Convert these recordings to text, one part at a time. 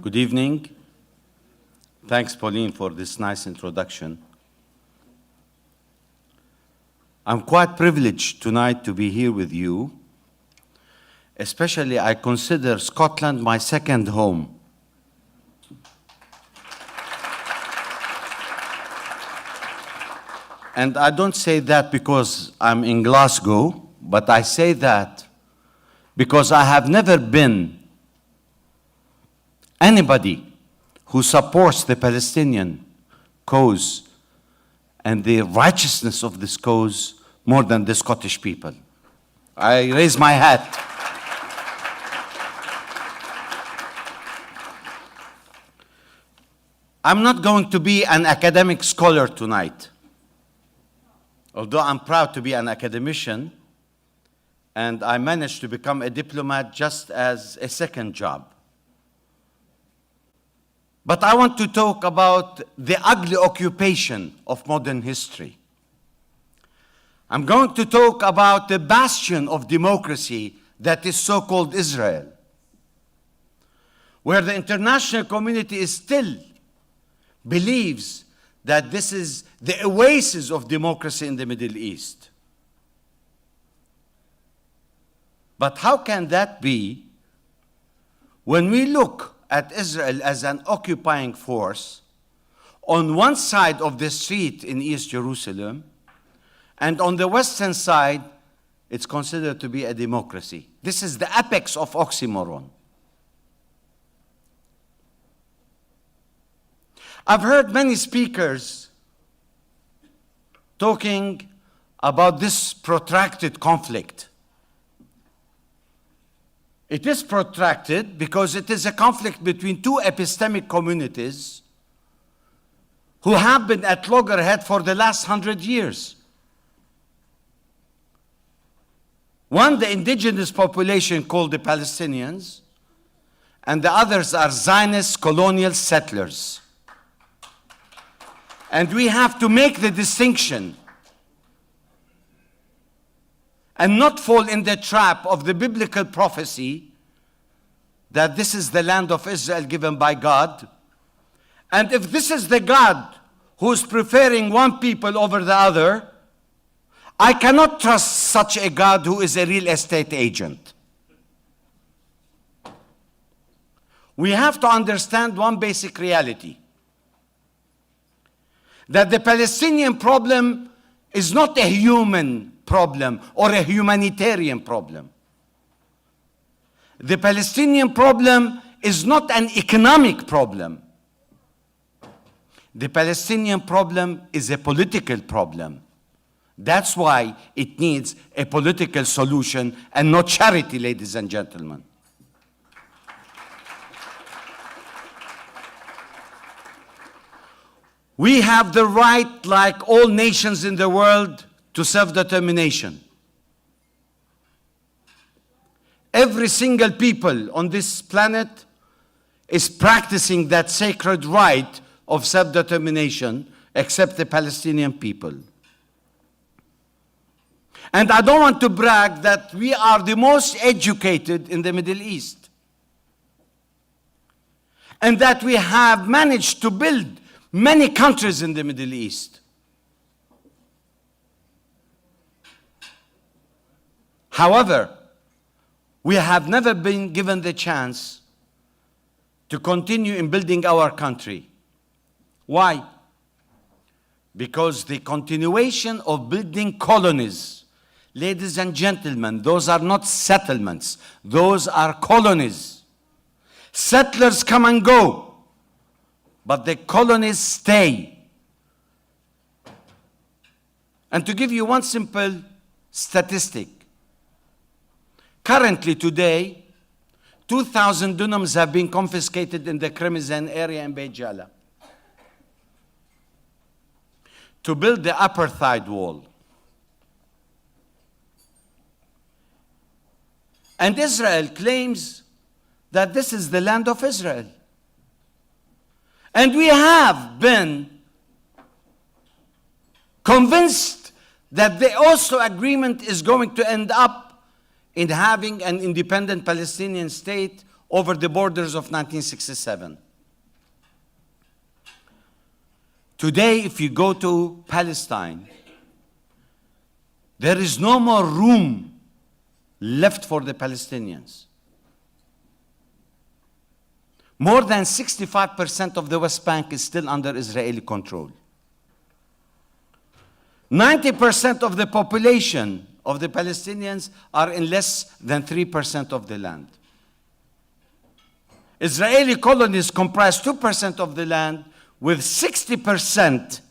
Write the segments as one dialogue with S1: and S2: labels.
S1: Good evening. Thanks, Pauline, for this nice introduction. I'm quite privileged tonight to be here with you. Especially, I consider Scotland my second home. And I don't say that because I'm in Glasgow, but I say that because I have never been anybody who supports the Palestinian cause and the righteousness of this cause more than the Scottish people. I raise my hat. I'm not going to be an academic scholar tonight, although I'm proud to be an academician, and I managed to become a diplomat just as a second job. But I want to talk about the ugly occupation of modern history. I'm going to talk about the bastion of democracy that is so-called Israel, where the international community still believes that this is the oasis of democracy in the Middle East. But how can that be when we look at Israel as an occupying force on one side of the street in East Jerusalem, and on the western side, it's considered to be a democracy? This is the apex of oxymoron. I've heard many speakers talking about this protracted conflict. It is protracted because it is a conflict between two epistemic communities who have been at loggerhead for the last 100 years. One, the indigenous population called the Palestinians, and the others are Zionist colonial settlers. And we have to make the distinction and not fall in the trap of the biblical prophecy that this is the land of Israel given by God. And if this is the God who's preferring one people over the other, I cannot trust such a God who is a real estate agent. We have to understand one basic reality, that the Palestinian problem is not a human problem or a humanitarian problem. The Palestinian problem is not an economic problem. The Palestinian problem is a political problem. That's why it needs a political solution and not charity, ladies and gentlemen. We have the right, like all nations in the world, to self-determination. Every single people on this planet is practicing that sacred right of self-determination, except the Palestinian people. And I don't want to brag that we are the most educated in the Middle East, and that we have managed to build many countries in the Middle East. However, we have never been given the chance to continue in building our country. Why? Because the continuation of building colonies, ladies and gentlemen, those are not settlements, those are colonies. Settlers come and go, but the colonies stay. And to give you one simple statistic, currently today, 2,000 dunams have been confiscated in the Crimson area in Beit Jala to build the apartheid wall. And Israel claims that this is the land of Israel. And we have been convinced that the Oslo Agreement is going to end up in having an independent Palestinian state over the borders of 1967. Today, if you go to Palestine, there is no more room left for the Palestinians. More than 65% of the West Bank is still under Israeli control. 90% of the population of the Palestinians are in less than 3% of the land. Israeli colonies comprise 2% of the land with 60%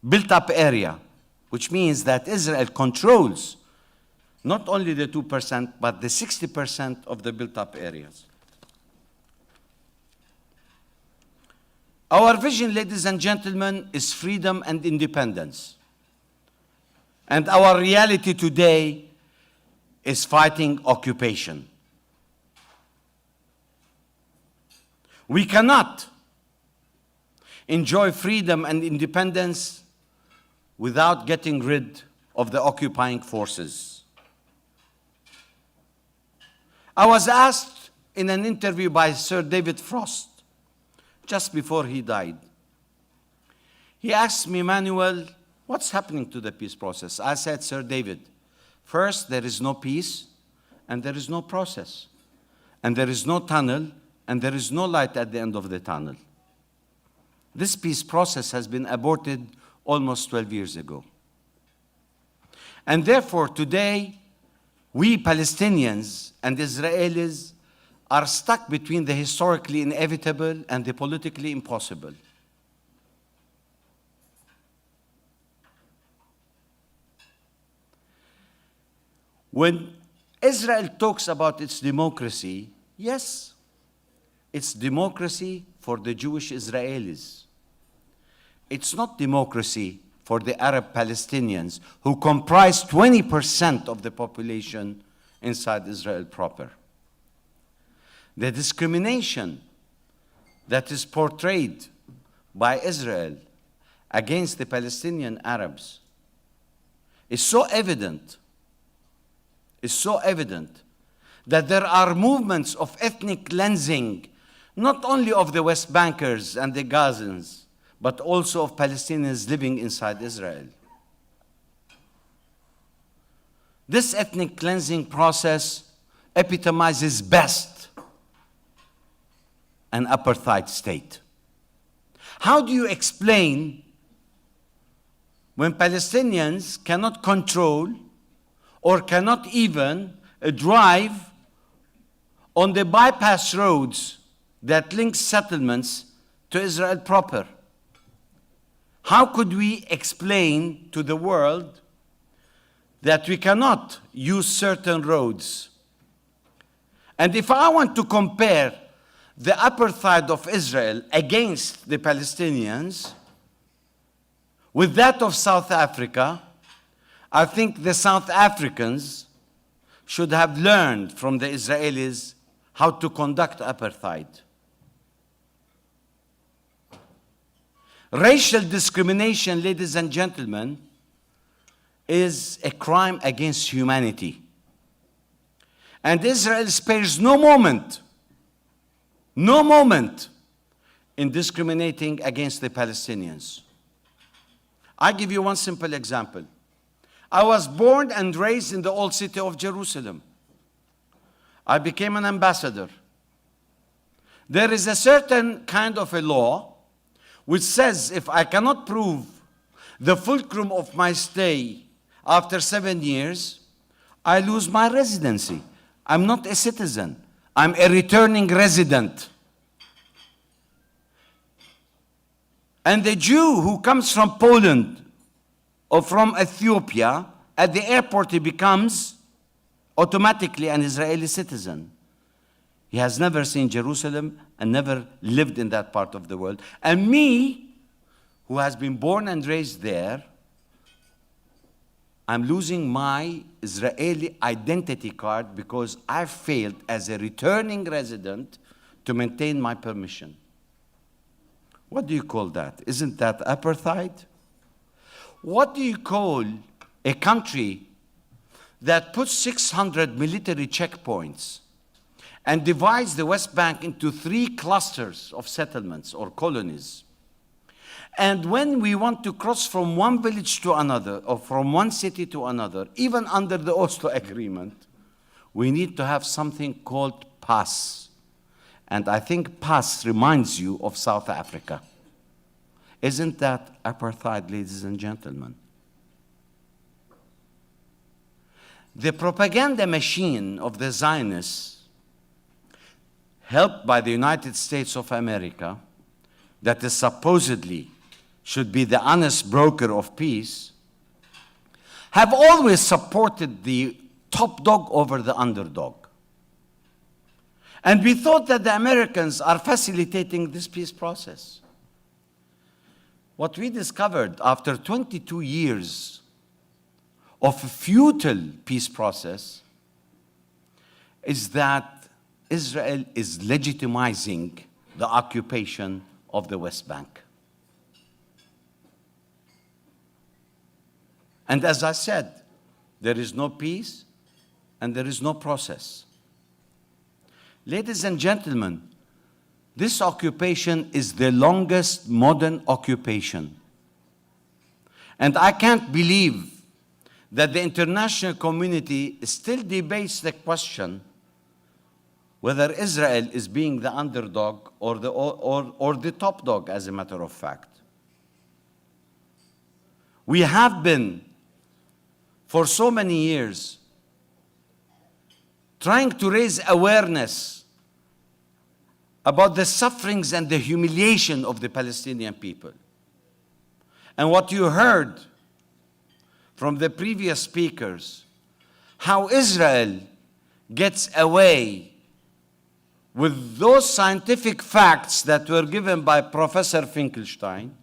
S1: built up area, which means that Israel controls not only the 2%, but the 60% of the built up areas. Our vision, ladies and gentlemen, is freedom and independence. And our reality today is fighting occupation. We cannot enjoy freedom and independence without getting rid of the occupying forces. I was asked in an interview by Sir David Frost, just before he died. He asked me, Manuel, what's happening to the peace process? I said, Sir David, first, there is no peace, and there is no process. And there is no tunnel, and there is no light at the end of the tunnel. This peace process has been aborted almost 12 years ago. And therefore, today, we Palestinians and Israelis are stuck between the historically inevitable and the politically impossible. When Israel talks about its democracy, yes, it's democracy for the Jewish Israelis. It's not democracy for the Arab Palestinians, who comprise 20% of the population inside Israel proper. The discrimination that is portrayed by Israel against the Palestinian Arabs is so evident, that there are movements of ethnic cleansing, not only of the West Bankers and the Gazans, but also of Palestinians living inside Israel. This ethnic cleansing process epitomizes best an apartheid state. How do you explain when Palestinians cannot control or cannot even drive on the bypass roads that link settlements to Israel proper? How could we explain to the world that we cannot use certain roads? And if I want to compare the apartheid of Israel against the Palestinians with that of South Africa, I think the South Africans should have learned from the Israelis how to conduct apartheid. Racial discrimination, ladies and gentlemen, is a crime against humanity. And Israel spares no moment in discriminating against the Palestinians. I give you one simple example. I was born and raised in the old city of Jerusalem. I became an ambassador. There is a certain kind of a law which says if I cannot prove the fulcrum of my stay after 7 years, I lose my residency. I'm not a citizen. I'm a returning resident. And the Jew who comes from Poland or from Ethiopia, at the airport he becomes automatically an Israeli citizen. He has never seen Jerusalem and never lived in that part of the world. And me, who has been born and raised there, I'm losing my Israeli identity card because I failed as a returning resident to maintain my permission. What do you call that? Isn't that apartheid? What do you call a country that puts 600 military checkpoints and divides the West Bank into 3 clusters of settlements or colonies. And when we want to cross from one village to another, or from one city to another, even under the Oslo Agreement, we need to have something called pass. And I think pass reminds you of South Africa. Isn't that apartheid, ladies and gentlemen? The propaganda machine of the Zionists, helped by the United States of America, that is supposedly should be the honest broker of peace, have always supported the top dog over the underdog. And we thought that the Americans are facilitating this peace process. What we discovered after 22 years of a futile peace process is that Israel is legitimizing the occupation of the West Bank. And as I said, there is no peace and there is no process. Ladies and gentlemen, this occupation is the longest modern occupation. And I can't believe that the international community still debates the question whether Israel is being the underdog or the top dog, as a matter of fact. We have been, for so many years, trying to raise awareness about the sufferings and the humiliation of the Palestinian people. And what you heard from the previous speakers, how Israel gets away with those scientific facts that were given by Professor Finkelstein,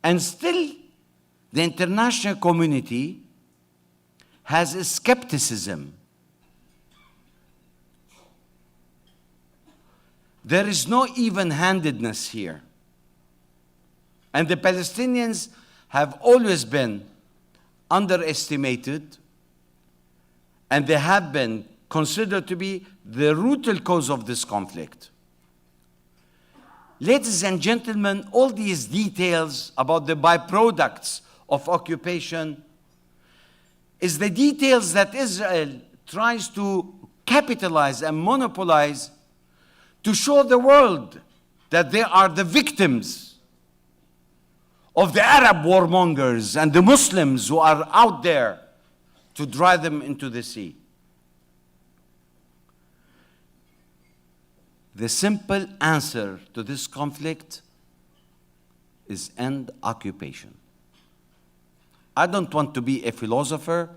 S1: and still the international community has a skepticism. There is no even-handedness here. And the Palestinians have always been underestimated, and they have been considered to be the root cause of this conflict. Ladies and gentlemen, all these details about the byproducts of occupation is the details that Israel tries to capitalize and monopolize to show the world that they are the victims of the Arab warmongers and the Muslims who are out there to drive them into the sea. The simple answer to this conflict is end occupation. I don't want to be a philosopher,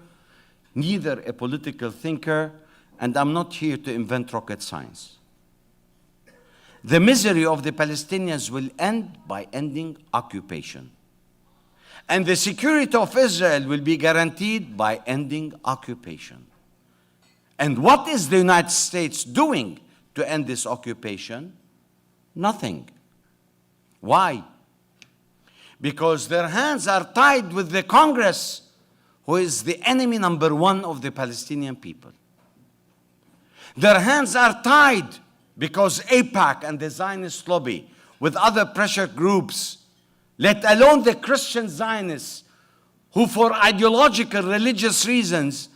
S1: neither a political thinker, and I'm not here to invent rocket science. The misery of the Palestinians will end by ending occupation. And the security of Israel will be guaranteed by ending occupation. And what is the United States doing to end this occupation? Nothing. Why? Because their hands are tied with the Congress, who is the enemy number one of the Palestinian people. Their hands are tied because AIPAC and the Zionist lobby, with other pressure groups, let alone the Christian Zionists, who for ideological, religious reasons,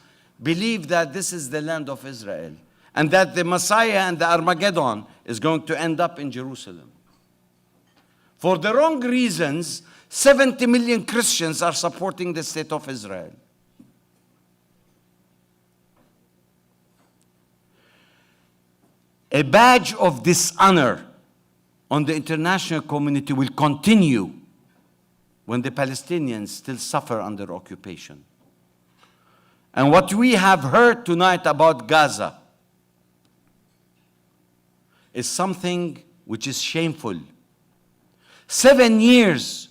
S1: believe that this is the land of Israel, and that the Messiah and the Armageddon is going to end up in Jerusalem. For the wrong reasons, 70 million Christians are supporting the state of Israel. A badge of dishonor on the international community will continue when the Palestinians still suffer under occupation. And what we have heard tonight about Gaza is something which is shameful. 7 years,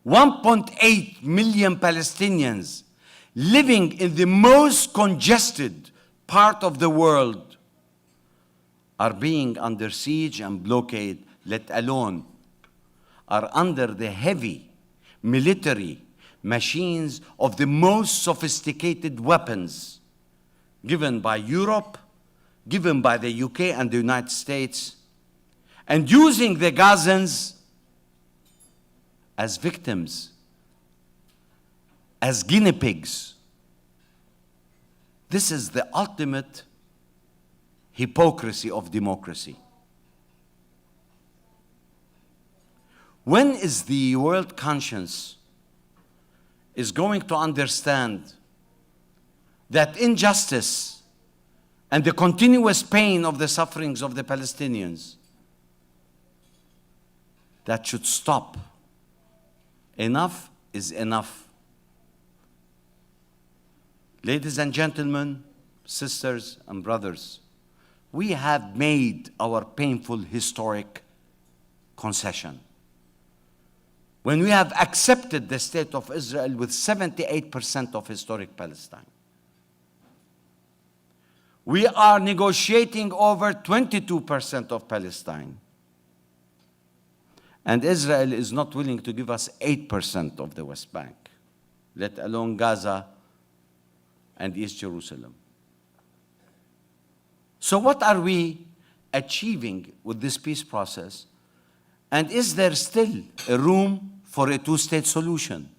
S1: 1.8 million Palestinians living in the most congested part of the world are being under siege and blockade, let alone are under the heavy military machines of the most sophisticated weapons given by Europe given by the UK and the United States, and using the Gazans as victims, as guinea pigs. This is the ultimate hypocrisy of democracy. When is the world conscience is going to understand that injustice and the continuous pain of the sufferings of the Palestinians, that should stop? Enough is enough. Ladies and gentlemen, sisters and brothers, we have made our painful historic concession when we have accepted the state of Israel with 78% of historic Palestine. We are negotiating over 22% of Palestine. And Israel is not willing to give us 8% of the West Bank, let alone Gaza and East Jerusalem. So what are we achieving with this peace process? And is there still a room for a two-state solution?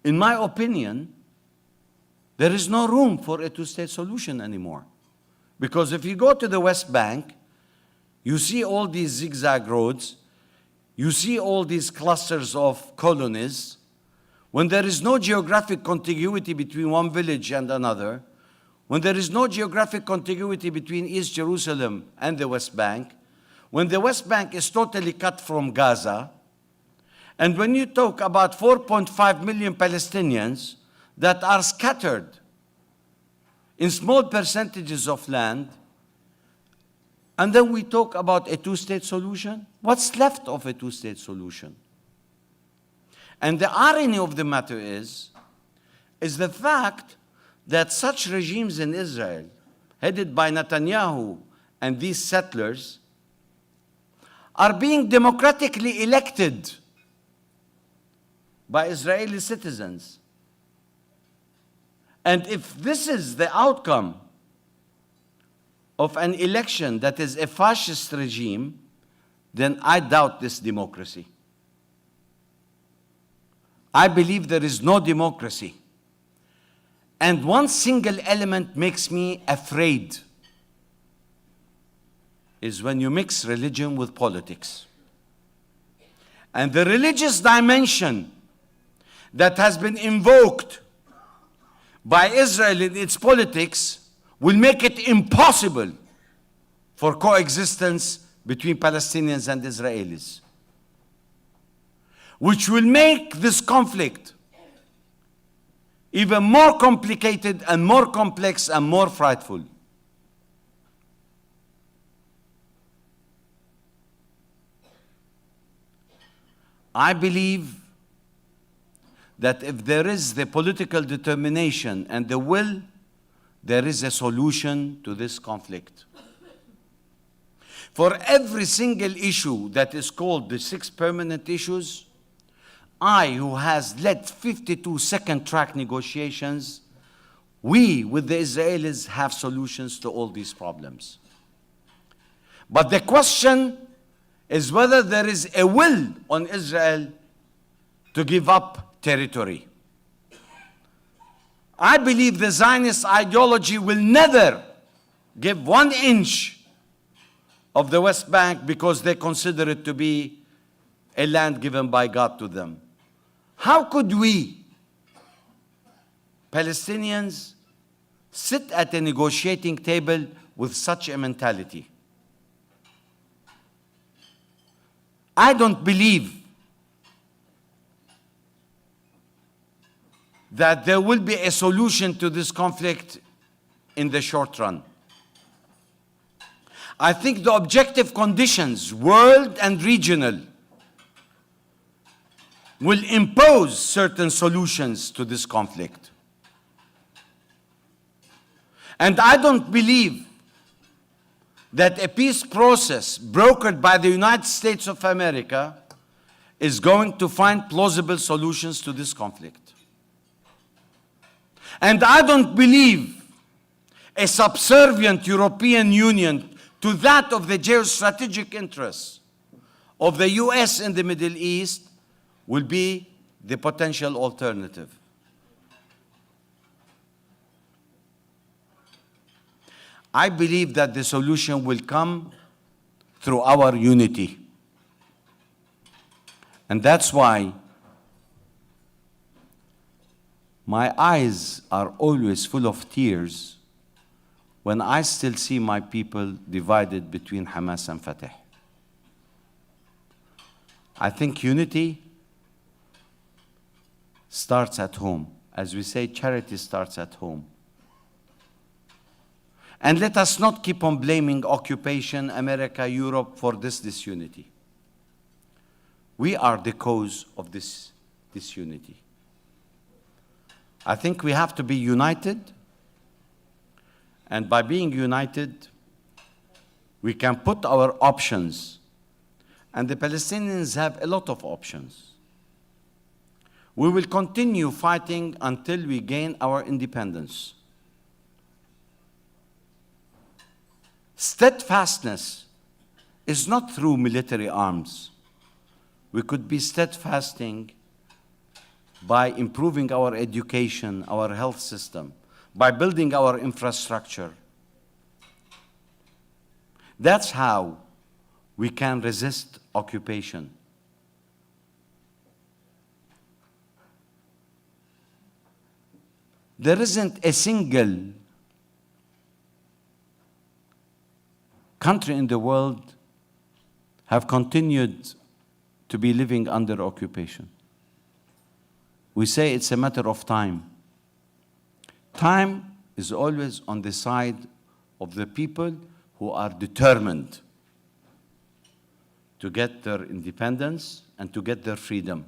S1: In my opinion, there is no room for a two-state solution anymore. Because if you go to the West Bank, you see all these zigzag roads, you see all these clusters of colonies. When there is no geographic contiguity between one village and another, when there is no geographic contiguity between East Jerusalem and the West Bank, when the West Bank is totally cut from Gaza, and when you talk about 4.5 million Palestinians that are scattered in small percentages of land, and then we talk about a two-state solution, what's left of a two-state solution? And the irony of the matter is the fact that such regimes in Israel, headed by Netanyahu and these settlers, are being democratically elected by Israeli citizens. And if this is the outcome of an election that is a fascist regime, then I doubt this democracy. I believe there is no democracy. And one single element makes me afraid, is when you mix religion with politics. And the religious dimension that has been invoked by Israel in its politics will make it impossible for coexistence between Palestinians and Israelis, which will make this conflict even more complicated and more complex and more frightful. I believe that if there is the political determination and the will, there is a solution to this conflict. For every single issue that is called the 6 permanent issues, I, who has led 52 second-track negotiations, we, with the Israelis, have solutions to all these problems. But the question is whether there is a will on Israel to give up territory. I believe the Zionist ideology will never give 1 inch of the West Bank because they consider it to be a land given by God to them. How could we, Palestinians, sit at a negotiating table with such a mentality? I don't believe that there will be a solution to this conflict in the short run. I think the objective conditions, world and regional, will impose certain solutions to this conflict. And I don't believe that a peace process brokered by the United States of America is going to find plausible solutions to this conflict. And I don't believe a subservient European Union to that of the geostrategic interests of the US in the Middle East will be the potential alternative. I believe that the solution will come through our unity. And that's why my eyes are always full of tears when I still see my people divided between Hamas and Fatah. I think unity starts at home. As we say, charity starts at home. And let us not keep on blaming occupation, America, Europe for this disunity. We are the cause of this disunity. I think we have to be united, and by being united, we can put our options, and the Palestinians have a lot of options. We will continue fighting until we gain our independence. Steadfastness is not through military arms. We could be steadfasting by improving our education, our health system, by building our infrastructure. That's how we can resist occupation. There isn't a single country in the world have continued to be living under occupation. We say it's a matter of time. Time is always on the side of the people who are determined to get their independence and to get their freedom.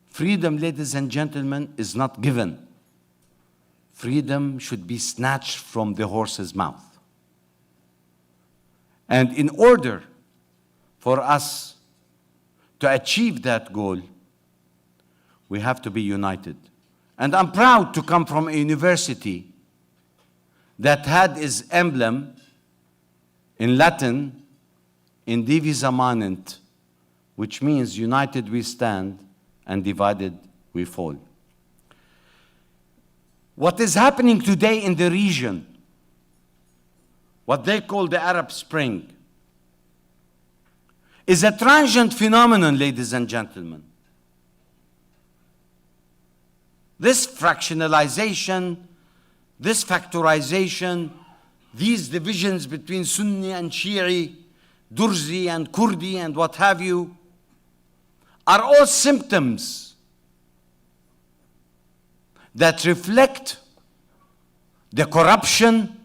S1: Freedom, ladies and gentlemen, is not given. Freedom should be snatched from the horse's mouth. And in order for us to achieve that goal, we have to be united. And I'm proud to come from a university that had its emblem in Latin, in divisa manent, which means united we stand and divided we fall. What is happening today in the region, what they call the Arab Spring, is a transient phenomenon, ladies and gentlemen. This fractionalization, this factorization, these divisions between Sunni and Shi'i, Durzi and Kurdi and what have you, are all symptoms that reflect the corruption,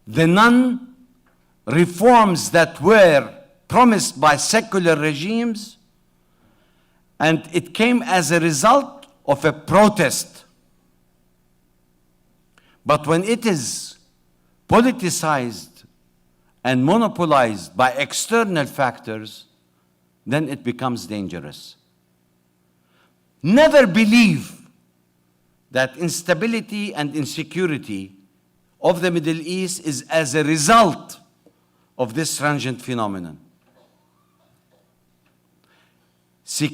S1: the non-reforms that were promised by secular regimes, and it came as a result of a protest. But when it is politicized and monopolized by external factors, then it becomes dangerous. Never believe that instability and insecurity of the Middle East is as a result of this transient phenomenon.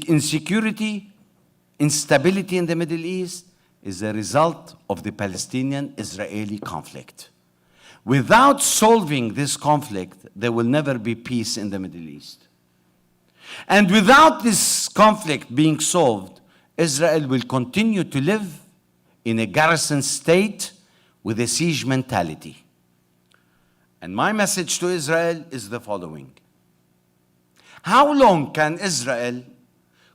S1: Insecurity, instability in the Middle East is a result of the Palestinian-Israeli conflict. Without solving this conflict, there will never be peace in the Middle East. And without this conflict being solved, Israel will continue to live in a garrison state with a siege mentality. And my message to Israel is the following. How long can Israel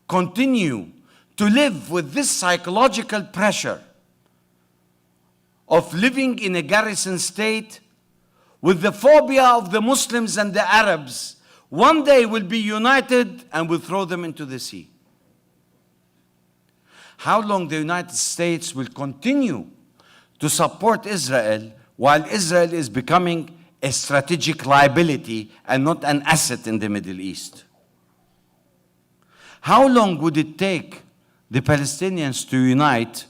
S1: continue to live with this psychological pressure of living in a garrison state with the phobia of the Muslims and the Arabs? One day will be united and will throw them into the sea. How long the United States will continue to support Israel while Israel is becoming a strategic liability and not an asset in the Middle East? How long would it take the Palestinians to unite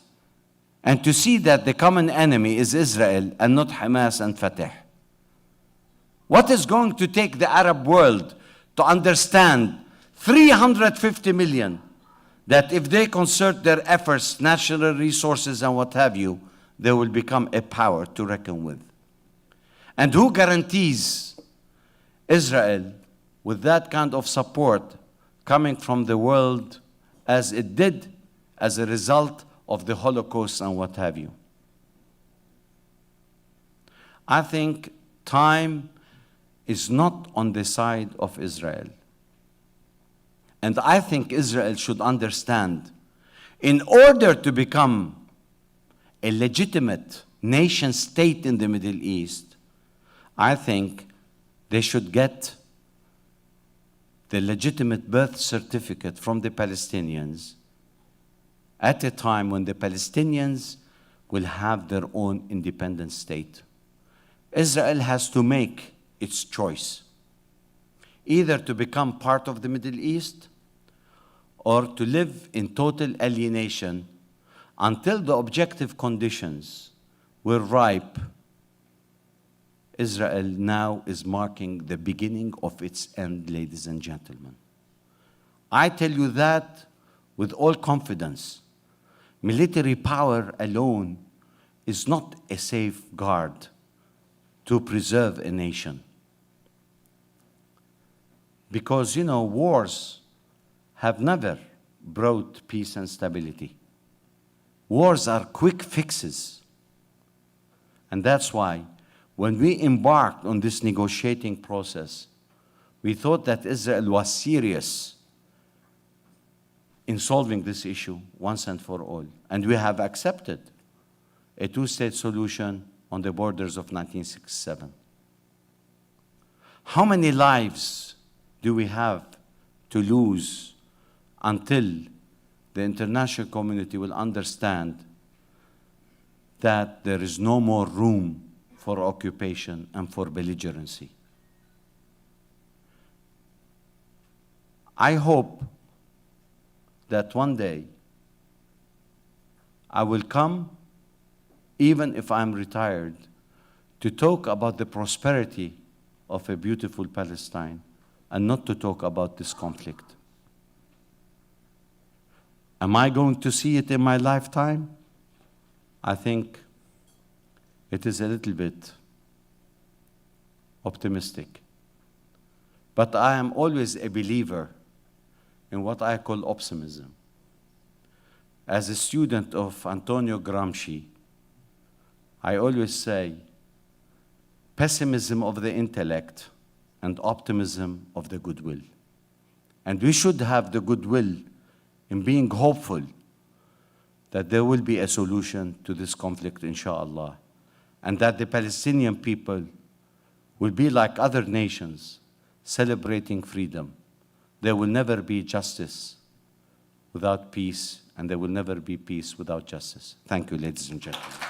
S1: and to see that the common enemy is Israel and not Hamas and Fatah. What is going to take the Arab world to understand 350 million that if they concert their efforts, natural resources and what have you, they will become a power to reckon with? And who guarantees Israel with that kind of support coming from the world as it did as a result of the Holocaust and what have you? I think time is not on the side of Israel. And I think Israel should understand, in order to become a legitimate nation state in the Middle East, I think they should get the legitimate birth certificate from the Palestinians at a time when the Palestinians will have their own independent state. Israel has to make its choice, either to become part of the Middle East or to live in total alienation until the objective conditions were ripe. Israel now is marking the beginning of its end, ladies and gentlemen. I tell you that with all confidence. Military power alone is not a safeguard to preserve a nation. Because, you know, wars have never brought peace and stability. Wars are quick fixes. And that's why when we embarked on this negotiating process, we thought that Israel was serious in solving this issue once and for all. And we have accepted a two-state solution on the borders of 1967. How many lives do we have to lose until the international community will understand that there is no more room for occupation and for belligerency? I hope that one day I will come, even if I'm retired, to talk about the prosperity of a beautiful Palestine and not to talk about this conflict. Am I going to see it in my lifetime? I think it is a little bit optimistic. But I am always a believer in what I call optimism. As a student of Antonio Gramsci, I always say, pessimism of the intellect and optimism of the goodwill. And we should have the goodwill in being hopeful that there will be a solution to this conflict, inshallah, and that the Palestinian people will be like other nations, celebrating freedom. There will never be justice without peace, and there will never be peace without justice. Thank you, ladies and gentlemen.